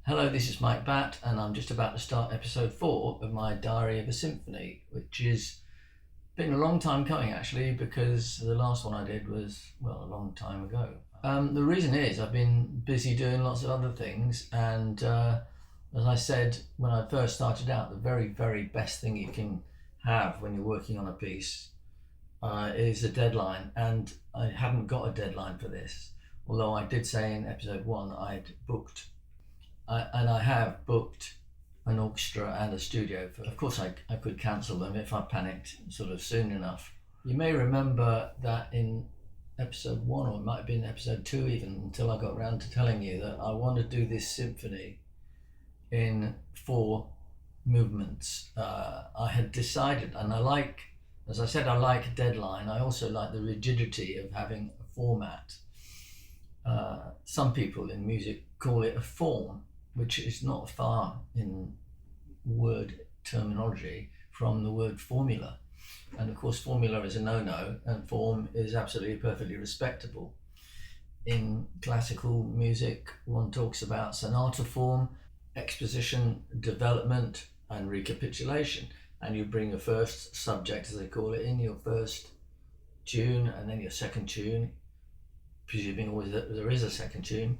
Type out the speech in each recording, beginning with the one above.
Hello, this is Mike Batt, and I'm just about to start episode 4 of my Diary of a Symphony, which has been a long time coming actually, because the last one I did was, well, a long time ago. The reason is I've been busy doing lots of other things, and as I said when I first started out, the very, very best thing you can have when you're working on a piece is a deadline, and I haven't got a deadline for this, although I did say in episode 1 I'd booked and I have booked an orchestra and a studio. Of course, I could cancel them if I panicked sort of soon enough. You may remember that in episode 1, or it might have been episode 2 even, until I got around to telling you that I want to do this symphony in 4 movements. I had decided, and I like, as I said, I like a deadline. I also like the rigidity of having a format. Some people in music call it a form, which is not far in word terminology from the word formula. And of course, formula is a no-no, and form is absolutely perfectly respectable. In classical music, one talks about sonata form, exposition, development, and recapitulation. And you bring your first subject, as they call it, in your first tune, and then your second tune, presuming always that there is a second tune.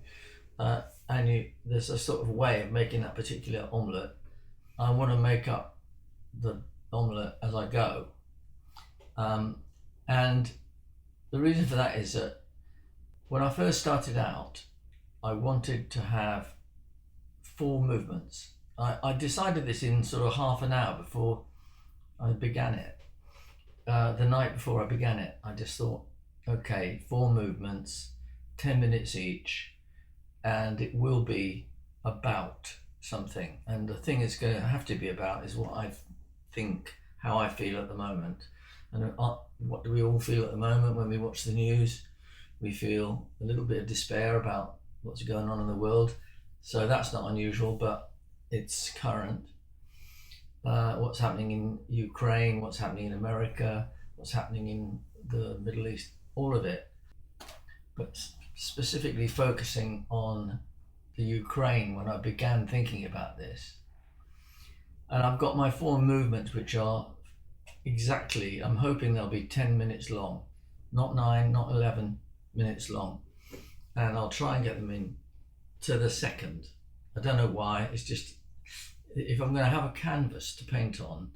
There's a sort of way of making that particular omelette. I want to make up the omelette as I go. And the reason for that is that when I first started out, I wanted to have 4 movements. I decided this in sort of half an hour before I began it. The night before I began it, I just thought, okay, 4 movements, 10 minutes each, and it will be about something. And the thing it's going to have to be about is what I think, how I feel at the moment. And what do we all feel at the moment when we watch the news? We feel a little bit of despair about what's going on in the world. So that's not unusual, but it's current. What's happening in Ukraine, what's happening in America, what's happening in the Middle East, all of it. But specifically focusing on the Ukraine when I began thinking about this. And I've got my 4 movements, which are exactly, I'm hoping they'll be 10 minutes long, not 9, not 11 minutes long. And I'll try and get them in to the second. I don't know why, it's just, if I'm going to have a canvas to paint on,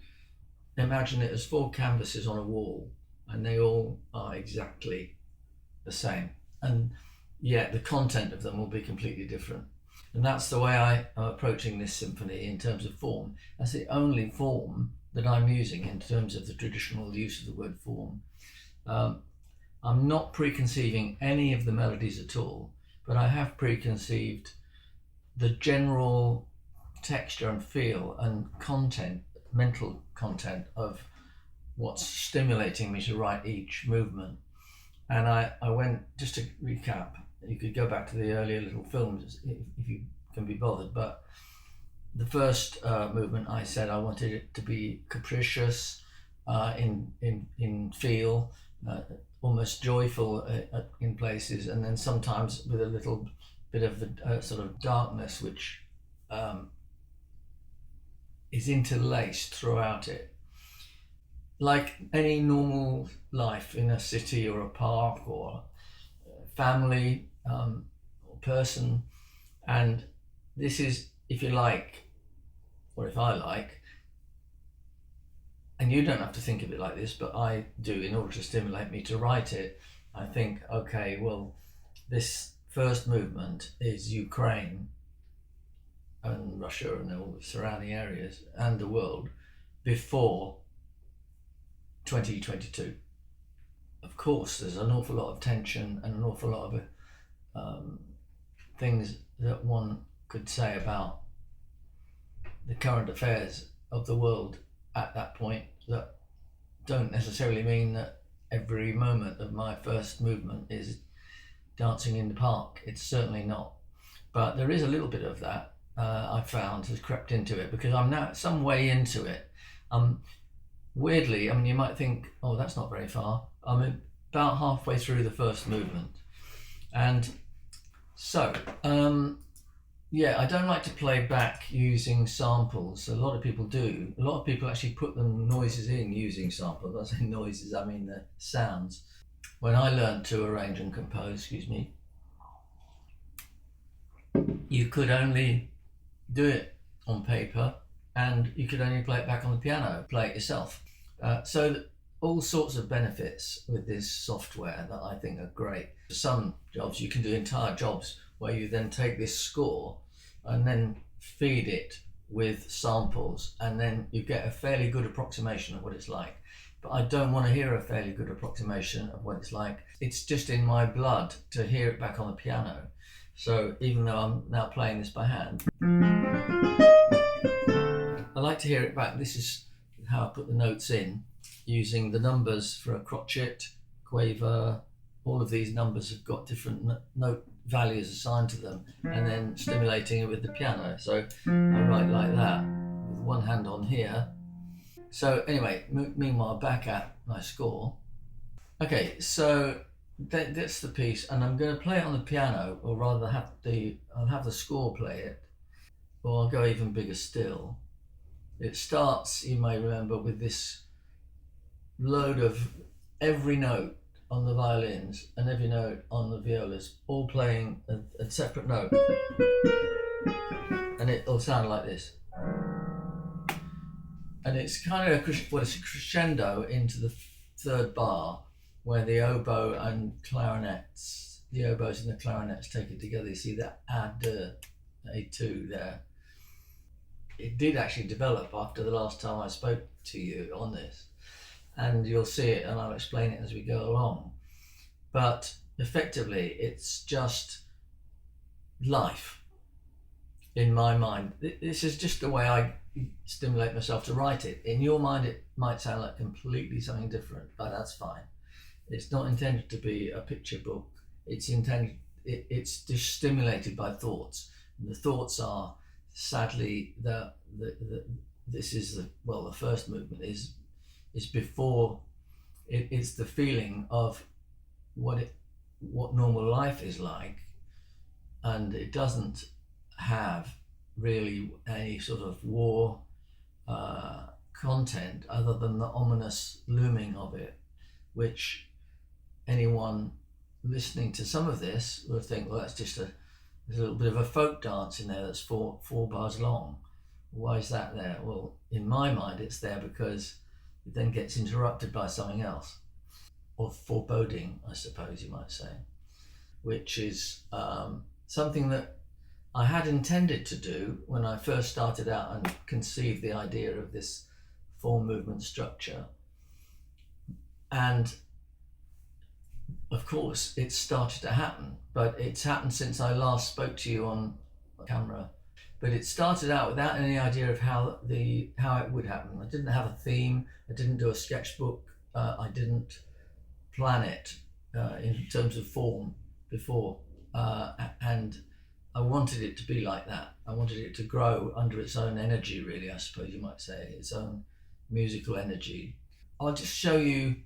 imagine it as 4 canvases on a wall, and they all are exactly the same. And yet the content of them will be completely different. And that's the way I am approaching this symphony in terms of form. That's the only form that I'm using in terms of the traditional use of the word form. I'm not preconceiving any of the melodies at all, but I have preconceived the general texture and feel and content, mental content of what's stimulating me to write each movement. And I went, just to recap, you could go back to the earlier little films if you can be bothered, but the first movement, I said I wanted it to be capricious in feel, almost joyful in places, and then sometimes with a little bit of a sort of darkness which is interlaced throughout it. Like any normal life in a city or a park or a family or person. And this is, if you like, or if I like, and you don't have to think of it like this, but I do in order to stimulate me to write it. I think, okay, well, this first movement is Ukraine and Russia and all the surrounding areas and the world before 2022. Of course, there's an awful lot of tension and an awful lot of things that one could say about the current affairs of the world at that point that don't necessarily mean that every moment of my first movement is dancing in the park. It's certainly not. But there is a little bit of that I found has crept into it, because I'm now some way into it. Weirdly, I mean, you might think, oh, that's not very far. I'm about halfway through the first movement. And so Yeah, I don't like to play back using samples. A lot of people do. A lot of people actually put the noises in using samples. I say noises, I mean the sounds. When I learned to arrange and compose, excuse me, you could only do it on paper, and you could only play it back on the piano, play it yourself. So all sorts of benefits with this software that I think are great. For some jobs, you can do entire jobs where you then take this score and then feed it with samples, and then you get a fairly good approximation of what it's like. But I don't want to hear a fairly good approximation of what it's like. It's just in my blood to hear it back on the piano. So even though I'm now playing this by hand, I like to hear it back. This is how I put the notes in, using the numbers for a crotchet, quaver. All of these numbers have got different note values assigned to them, and then stimulating it with the piano. So I write like that with one hand on here. So anyway, meanwhile, back at my score. Okay, so that's the piece, and I'm going to play it on the piano, or rather I'll have the score play it, or I'll go even bigger still. It starts, you may remember, with this load of every note on the violins and every note on the violas, all playing a separate note, and it'll sound like this. And it's kind of it's a crescendo into the third bar, where the oboe and clarinets, the oboes and the clarinets take it together. You see that A2 there. It did actually develop after the last time I spoke to you on this, and you'll see it, and I'll explain it as we go along. But effectively, it's just life in my mind. This is just the way I stimulate myself to write it. In your mind, it might sound like completely something different, but that's fine. It's not intended to be a picture book. It's just stimulated by thoughts. And the thoughts are, sadly, the first movement is before it's the feeling of what normal life is like, and it doesn't have really any sort of war content other than the ominous looming of it, which anyone listening to some of this will think, well, that's just there's a little bit of a folk dance in there that's four bars long. Why is that there? Well, in my mind, it's there because it then gets interrupted by something else, or foreboding, I suppose you might say, which is something that I had intended to do when I first started out and conceived the idea of this 4-movement structure. And of course, it's started to happen, but it's happened since I last spoke to you on camera. But it started out without any idea of how it would happen. I didn't have a theme. I didn't do a sketchbook. I didn't plan it in terms of form before, and I wanted it to be like that. I wanted it to grow under its own energy, really, I suppose you might say, its own musical energy. I'll just show you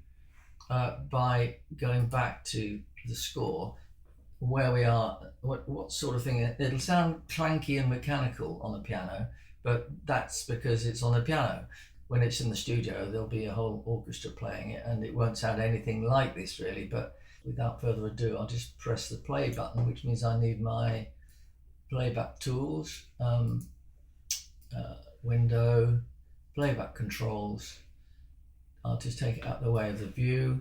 by going back to the score where we are, what sort of thing. It'll sound clanky and mechanical on the piano, but that's because it's on the piano. When it's in the studio, there'll be a whole orchestra playing it, and it won't sound anything like this really. But without further ado, I'll just press the play button, which means I need my playback tools, window, playback controls. I'll just take it out the way of the view.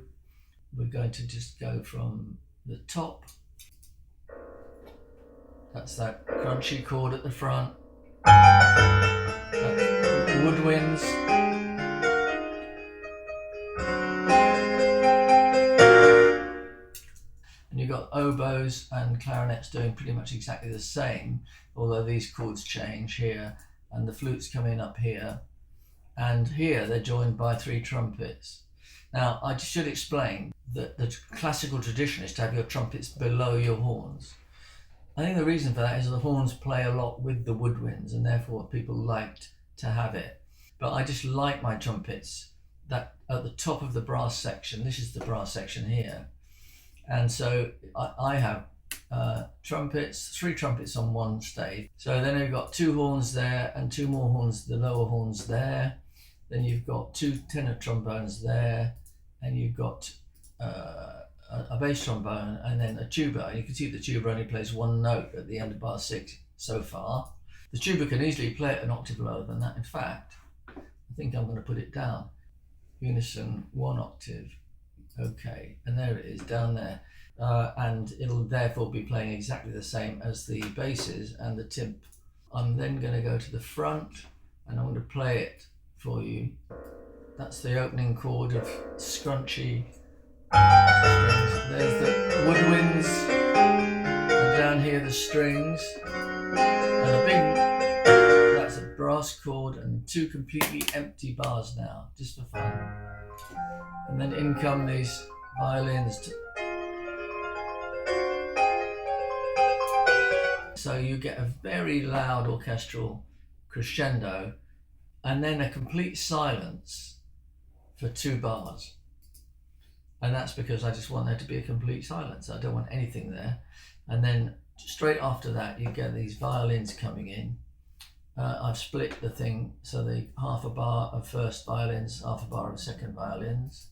We're going to just go from the top. That's that crunchy chord at the front. That's woodwinds. And you've got oboes and clarinets doing pretty much exactly the same, although these chords change here, and the flutes come in up here, and here they're joined by 3 trumpets. Now, I should explain that the classical tradition is to have your trumpets below your horns. I think the reason for that is the horns play a lot with the woodwinds, and therefore people liked to have it. But I just like my trumpets that at the top of the brass section. This is the brass section here. And so I have trumpets, 3 trumpets on one stage. So then you've got 2 horns there and 2 more horns, the lower horns there. Then you've got 2 tenor trombones there, and you've got a bass trombone, and then a tuba. You can see the tuba only plays 1 note at the end of bar 6 so far. The tuba can easily play it an octave lower than that. In fact, I think I'm going to put it down. Unison 1 octave. Okay, and there it is down there. And it'll therefore be playing exactly the same as the basses and the timp. I'm then going to go to the front and I'm going to play it for you. That's the opening chord of scrunchy strings. There's the woodwinds, and down here the strings, and a big, that's a brass chord, and 2 completely empty bars now, just for fun. And then in come these violins. So you get a very loud orchestral crescendo, and then a complete silence for 2 bars. And that's because I just want there to be a complete silence. I don't want anything there. And then straight after that, you get these violins coming in. I've split the thing, so the half a bar of first violins, half a bar of second violins.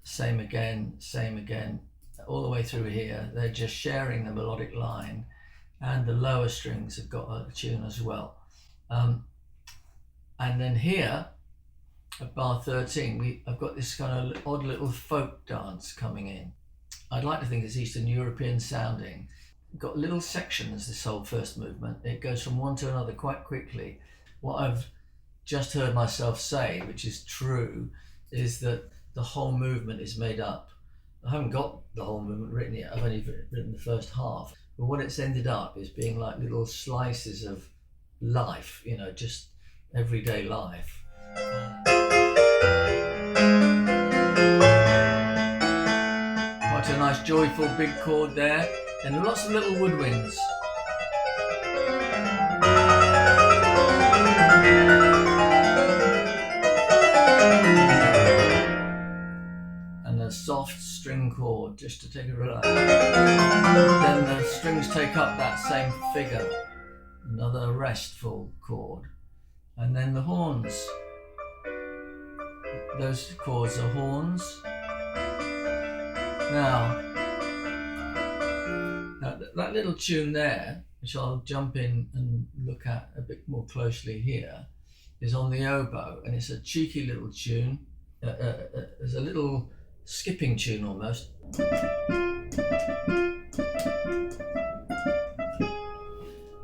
Same again, all the way through here. They're just sharing the melodic line, and the lower strings have got a tune as well. And then here, at bar 13, I've got this kind of odd little folk dance coming in. I'd like to think it's Eastern European sounding. Got little sections, this whole first movement. It goes from one to another quite quickly. What I've just heard myself say, which is true, is that the whole movement is made up. I haven't got the whole movement written yet. I've only written the first half. But what it's ended up is being like little slices of life, you know, just everyday life. Quite a nice joyful big chord there, and lots of little woodwinds. And a soft string chord just to take a relax. Then the strings take up that same figure, another restful chord, and then the horns. Those chords are horns. Now that little tune there, which I'll jump in and look at a bit more closely here, is on the oboe, and it's a cheeky little tune. There's a little skipping tune almost.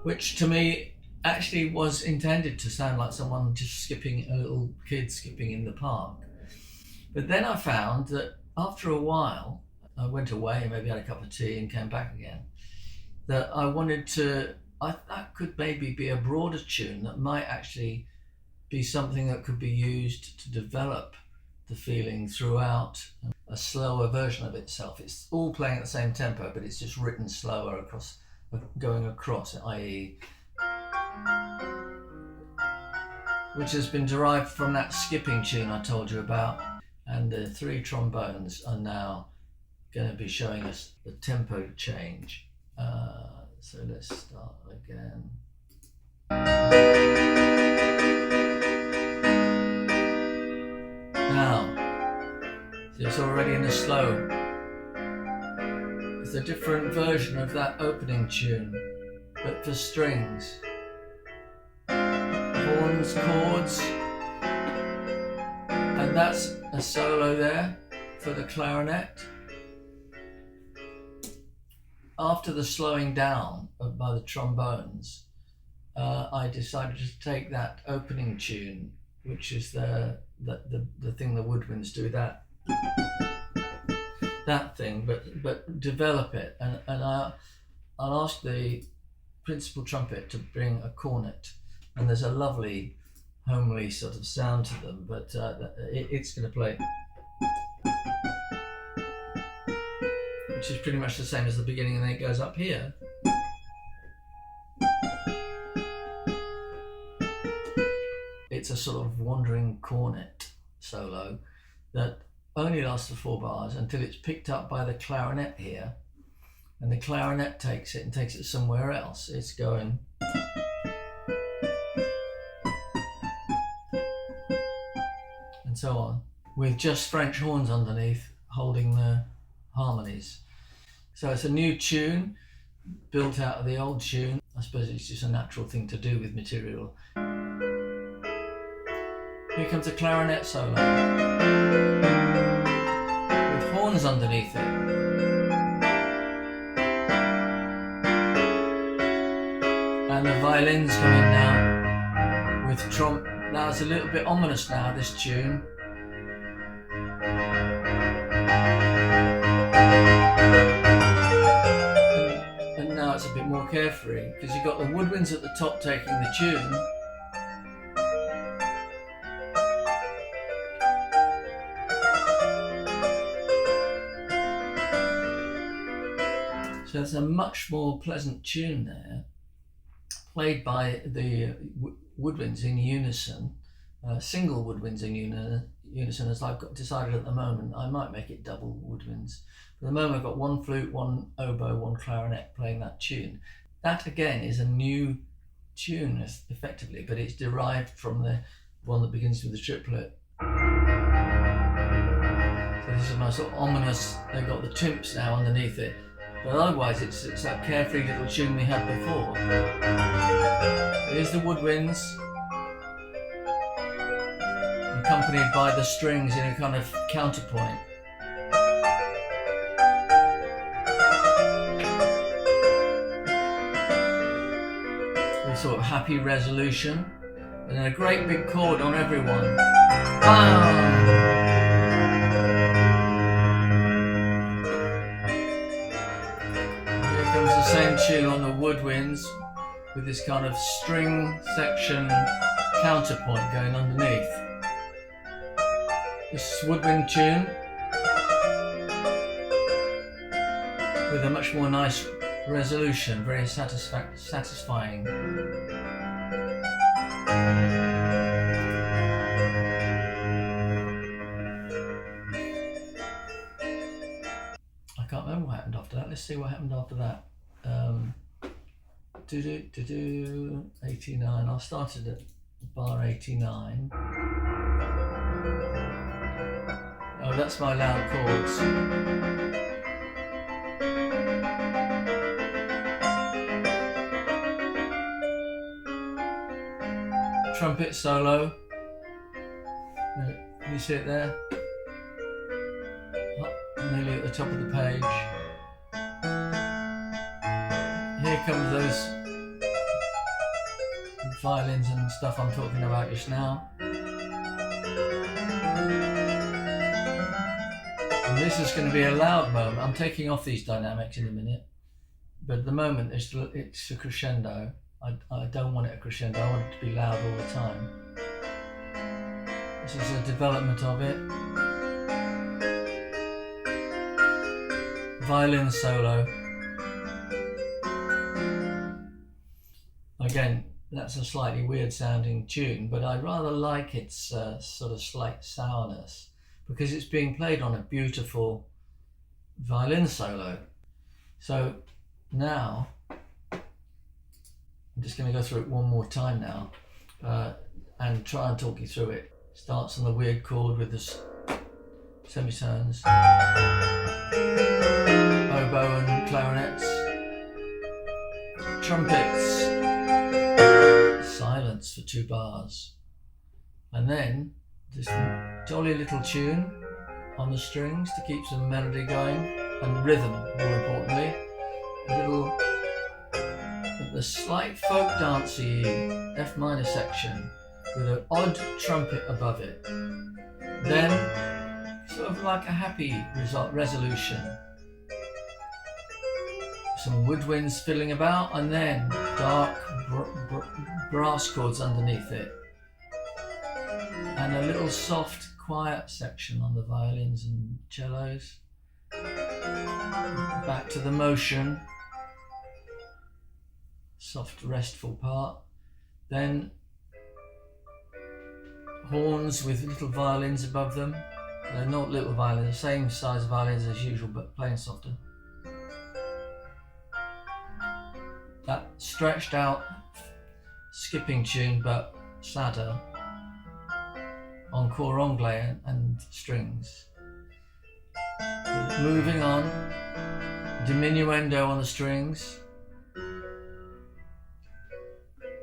Which to me actually was intended to sound like someone just skipping, a little kid skipping in the park. But then I found that after a while, I went away, maybe had a cup of tea and came back again, that I wanted to, that could maybe be a broader tune that might actually be something that could be used to develop the feeling throughout a slower version of itself. It's all playing at the same tempo, but it's just written slower across, going across, i.e. which has been derived from that skipping tune I told you about. And the 3 trombones are now going to be showing us the tempo change. So let's start again. Now, so it's already in the slow. It's a different version of that opening tune, but for strings. Horns, chords, and that's a solo there for the clarinet. After the slowing down by the trombones, I decided to take that opening tune, which is the thing the woodwinds do, that thing, but develop it, and I'll ask the principal trumpet to bring a cornet, and there's a lovely homely sort of sound to them, but it's going to play, which is pretty much the same as the beginning, and then it goes up here. It's a sort of wandering cornet solo that only lasts for 4 bars until it's picked up by the clarinet here, and the clarinet takes it and takes it somewhere else. It's going. And so on, with just French horns underneath holding the harmonies. So it's a new tune built out of the old tune. I suppose it's just a natural thing to do with material. Here comes a clarinet solo with horns underneath it. And the violins come in now with trump. Now it's a little bit ominous now, this tune. And now it's a bit more carefree because you've got the woodwinds at the top taking the tune. So it's a much more pleasant tune there, played by the woodwinds in unison, single woodwinds in unison, as I've got decided at the moment. I might make it double woodwinds. At the moment I've got one flute, one oboe, one clarinet playing that tune. That again is a new tune effectively, but it's derived from the one that begins with the triplet. So this is my sort of ominous, they've got the timps now underneath it. But otherwise it's that carefree little tune we had before. Here's the woodwinds, accompanied by the strings in a kind of counterpoint. A sort of happy resolution, and then a great big chord on everyone. Bam! The same tune on the woodwinds with this kind of string section counterpoint going underneath. This woodwind tune with a much more nice resolution, very satisfying. I can't remember what happened after that. Let's see what happened after that. 89. I started at bar 89. Oh, that's my loud chords. Trumpet solo. You see it there? Nearly at the top of the page. Here comes those violins and stuff I'm talking about just now. And this is going to be a loud moment. I'm taking off these dynamics in a minute, but at the moment it's a crescendo. I don't want it a crescendo, I want it to be loud all the time. This is a development of it. Violin solo. Again, that's a slightly weird sounding tune, but I rather like its sort of slight sourness because it's being played on a beautiful violin solo. So now, I'm just going to go through it one more time now and try and talk you through it. Starts on the weird chord with the semitones, oboe and clarinets, trumpets, silence for 2 bars, and then this jolly little tune on the strings to keep some melody going and rhythm, more importantly. A little, the slight folk dancey F minor section with an odd trumpet above it. Then sort of like a happy resolution. Some woodwinds fiddling about, and then dark brass chords underneath it. And a little soft, quiet section on the violins and cellos. Back to the motion. Soft, restful part. Then horns with little violins above them. They're not little violins, the same size violins as usual, but playing softer. stretched out skipping tune, but sadder, on cor anglais and strings. Moving on, diminuendo on the strings.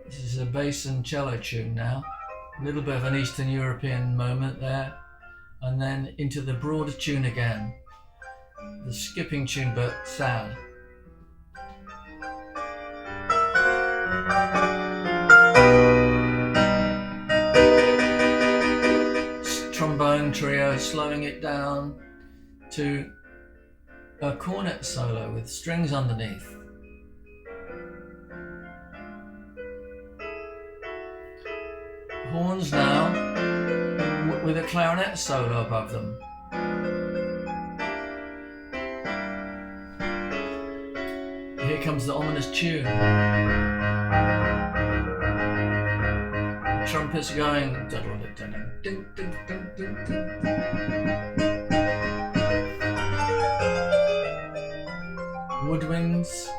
This is a bass and cello tune now. A little bit of an Eastern European moment there. And then into the broader tune again. The skipping tune, but sad. Trombone trio, slowing it down to a cornet solo with strings underneath. Horns now with a clarinet solo above them. Here comes the ominous tune. The trumpets going. Woodwinds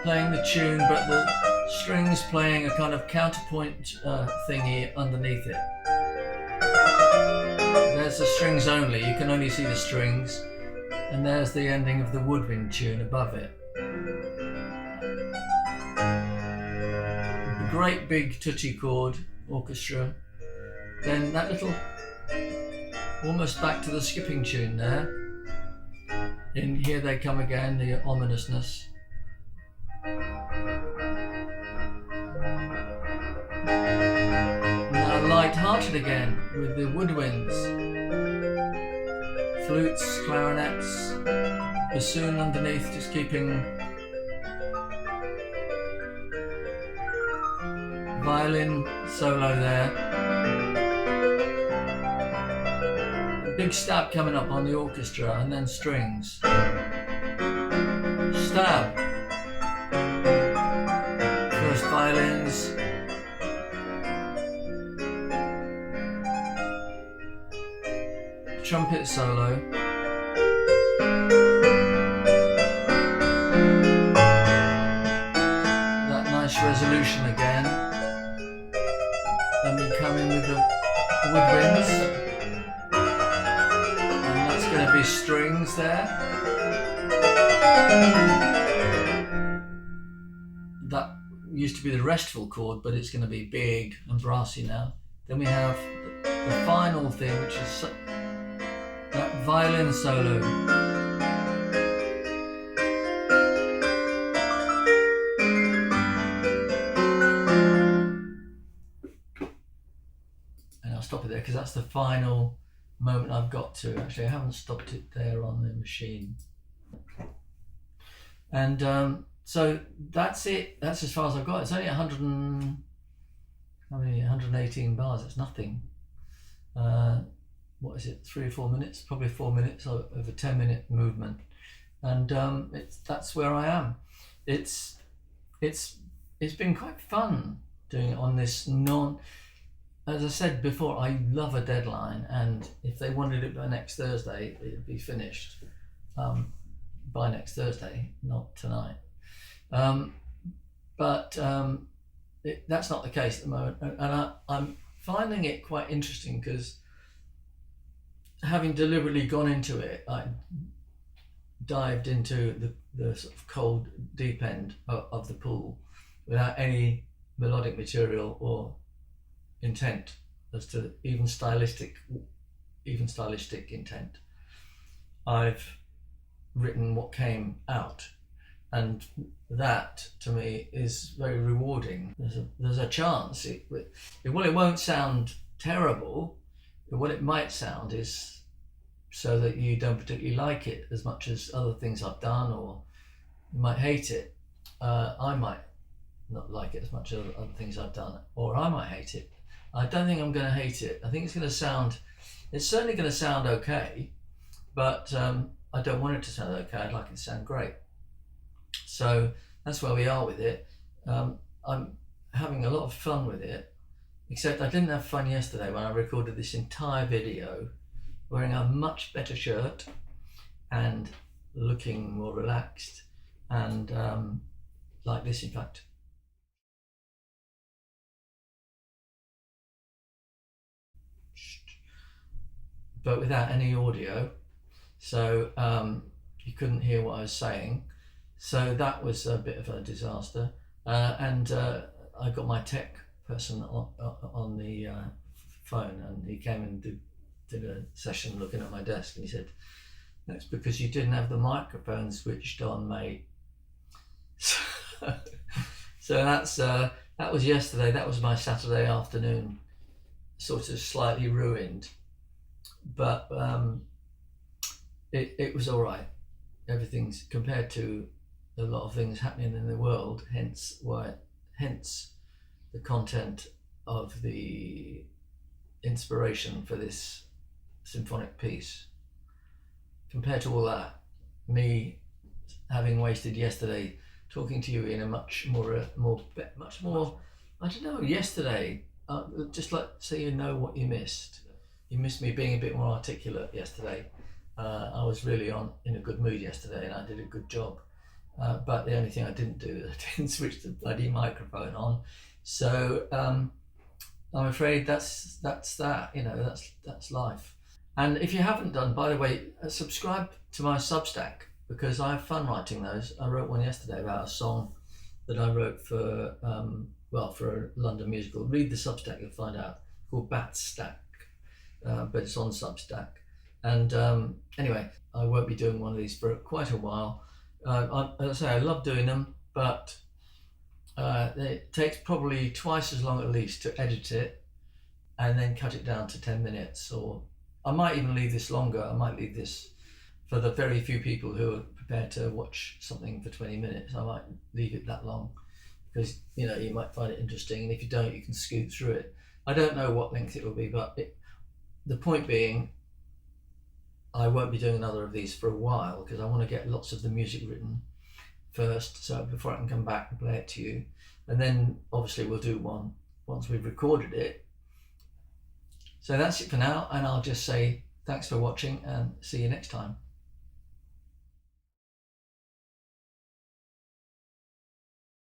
playing the tune, but the strings playing a kind of counterpoint thingy underneath it. There's the strings only, you can only see the strings, and there's the ending of the woodwind tune above it. The great big tutti chord orchestra, then that little, almost back to the skipping tune there. In Here They Come Again, the ominousness. Now light-hearted again with the woodwinds, flutes, clarinets, bassoon underneath, just keeping violin solo there. Big stab coming up on the orchestra, and then strings. Stab. First violins. Trumpet solo. That nice resolution again. Then we come in with the woodwinds. Going to be strings there. That used to be the restful chord, but it's going to be big and brassy now. Then we have the final thing, which is that violin solo. And I'll stop it there because that's the final moment I've got to. Actually, I haven't stopped it there on the machine. And so that's it. That's as far as I've got. It's only 118 bars. It's nothing. What is it? 3 or 4 minutes? Probably 4 minutes of a 10-minute movement. And that's where I am. It's been quite fun doing it on this As I said before, I love a deadline, and if they wanted it by next Thursday, it'd be finished by next Thursday, not tonight. But that's not the case at the moment, and I'm finding it quite interesting because having deliberately gone into it, I dived into the sort of cold deep end of the pool without any melodic material or intent as to even stylistic intent. I've written what came out, and that to me is very rewarding. There's a chance it won't sound terrible. What it might sound is so that you don't particularly like it as much as other things I've done, or you might hate it. I might not like it as much as other things I've done, or I might hate it. I don't think I'm going to hate it. I think it's certainly going to sound okay, but I don't want it to sound okay. I'd like it to sound great. So that's where we are with it. I'm having a lot of fun with it, except I didn't have fun yesterday when I recorded this entire video wearing a much better shirt and looking more relaxed and like this, in fact. but without any audio, so you couldn't hear what I was saying. So that was a bit of a disaster. And I got my tech person on the phone, and he came and did a session looking at my desk, and he said, "That's because you didn't have the microphone switched on, mate." So that was yesterday. That was my Saturday afternoon, sort of slightly ruined, but it was all right. Everything's, compared to a lot of things happening in the world, hence the content of the inspiration for this symphonic piece. Compared to all that, me having wasted yesterday talking to you in a much more, I don't know, yesterday, just like so you know what you missed. You missed me being a bit more articulate yesterday. I was really in a good mood yesterday, and I did a good job. But the only thing I didn't do is I didn't switch the bloody microphone on. So I'm afraid that's that. You know, that's life. And if you haven't done, by the way, subscribe to my Substack, because I have fun writing those. I wrote one yesterday about a song that I wrote for for a London musical. Read the Substack, you'll find out. It's called Batt Stack, but it's on Substack. And anyway, I won't be doing one of these for quite a while. As I say, I love doing them, but it takes probably twice as long at least to edit it and then cut it down to 10 minutes. Or I might even leave this longer. I might leave this for the very few people who are prepared to watch something for 20 minutes. I might leave it that long, because you know, you might find it interesting, and if you don't, you can scoot through it. I don't know what length it will be, but the point being, I won't be doing another of these for a while, because I want to get lots of the music written first, so before I can come back and play it to you. And then obviously we'll do one once we've recorded it. So that's it for now, and I'll just say thanks for watching, and see you next time.